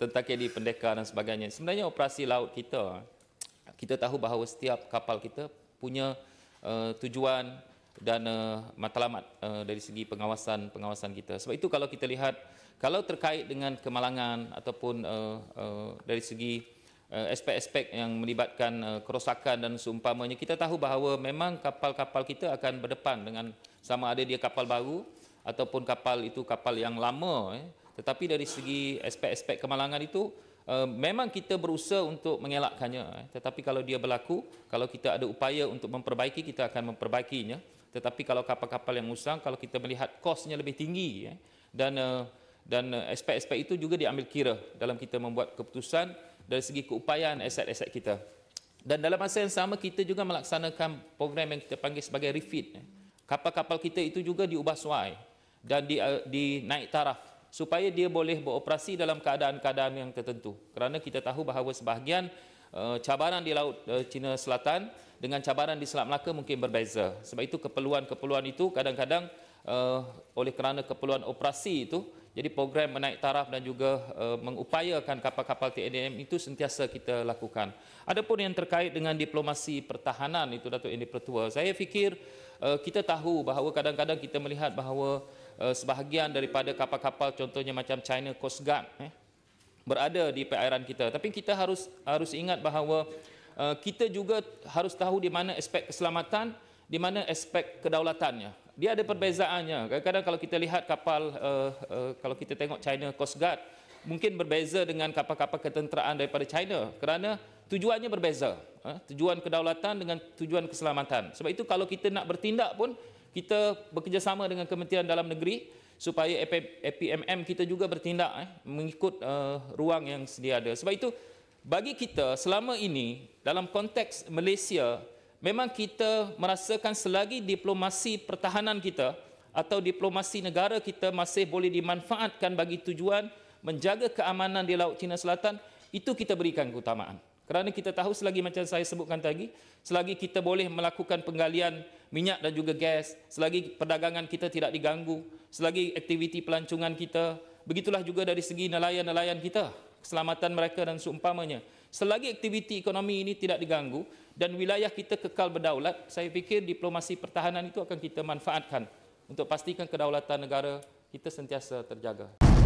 tentang KD Pendekar dan sebagainya. Sebenarnya operasi laut kita, kita tahu bahawa setiap kapal kita punya tujuan dan matlamat dari segi pengawasan kita. Sebab itu kalau kita lihat, kalau terkait dengan kemalangan ataupun dari segi aspek-aspek yang melibatkan kerosakan dan seumpamanya, kita tahu bahawa memang kapal-kapal kita akan berdepan dengan sama ada dia kapal baru ataupun kapal itu kapal yang lama. Tetapi dari segi aspek-aspek kemalangan itu, memang kita berusaha untuk mengelakkannya. Tetapi kalau dia berlaku, kalau kita ada upaya untuk memperbaiki, kita akan memperbaikinya. Tetapi kalau kapal-kapal yang usang, kalau kita melihat kosnya lebih tinggi, dan aspek-aspek itu juga diambil kira dalam kita membuat keputusan dari segi keupayaan aset-aset kita. Dan dalam masa yang sama, kita juga melaksanakan program yang kita panggil sebagai refit. Kapal-kapal kita itu juga diubah suai dan dinaik taraf, supaya dia boleh beroperasi dalam keadaan-keadaan yang tertentu. Kerana kita tahu bahawa sebahagian cabaran di Laut Cina Selatan dengan cabaran di Selat Melaka mungkin berbeza. Sebab itu keperluan-keperluan itu kadang-kadang oleh kerana keperluan operasi itu, jadi program menaik taraf dan juga mengupayakan kapal-kapal TNM itu sentiasa kita lakukan. Adapun yang terkait dengan diplomasi pertahanan itu, Datuk Yang di-Pertua, saya fikir kita tahu bahawa kadang-kadang kita melihat bahawa sebahagian daripada kapal-kapal contohnya macam China Coast Guard berada di perairan kita. Tapi kita harus ingat bahawa kita juga harus tahu di mana aspek keselamatan, di mana aspek kedaulatannya. Dia ada perbezaannya. Kadang-kadang kalau kita lihat kapal, kalau kita tengok China Coast Guard, mungkin berbeza dengan kapal-kapal ketenteraan daripada China kerana tujuannya berbeza. Tujuan kedaulatan dengan tujuan keselamatan. Sebab itu kalau kita nak bertindak pun, kita bekerjasama dengan Kementerian Dalam Negeri supaya APMM kita juga bertindak mengikut ruang yang sedia ada. Sebab itu bagi kita selama ini dalam konteks Malaysia, memang kita merasakan selagi diplomasi pertahanan kita atau diplomasi negara kita masih boleh dimanfaatkan bagi tujuan menjaga keamanan di Laut Cina Selatan, itu kita berikan keutamaan. Kerana kita tahu selagi macam saya sebutkan tadi, selagi kita boleh melakukan penggalian minyak dan juga gas, selagi perdagangan kita tidak diganggu, selagi aktiviti pelancongan kita, begitulah juga dari segi nelayan-nelayan kita, keselamatan mereka dan seumpamanya. Selagi aktiviti ekonomi ini tidak diganggu dan wilayah kita kekal berdaulat, saya fikir diplomasi pertahanan itu akan kita manfaatkan untuk pastikan kedaulatan negara kita sentiasa terjaga.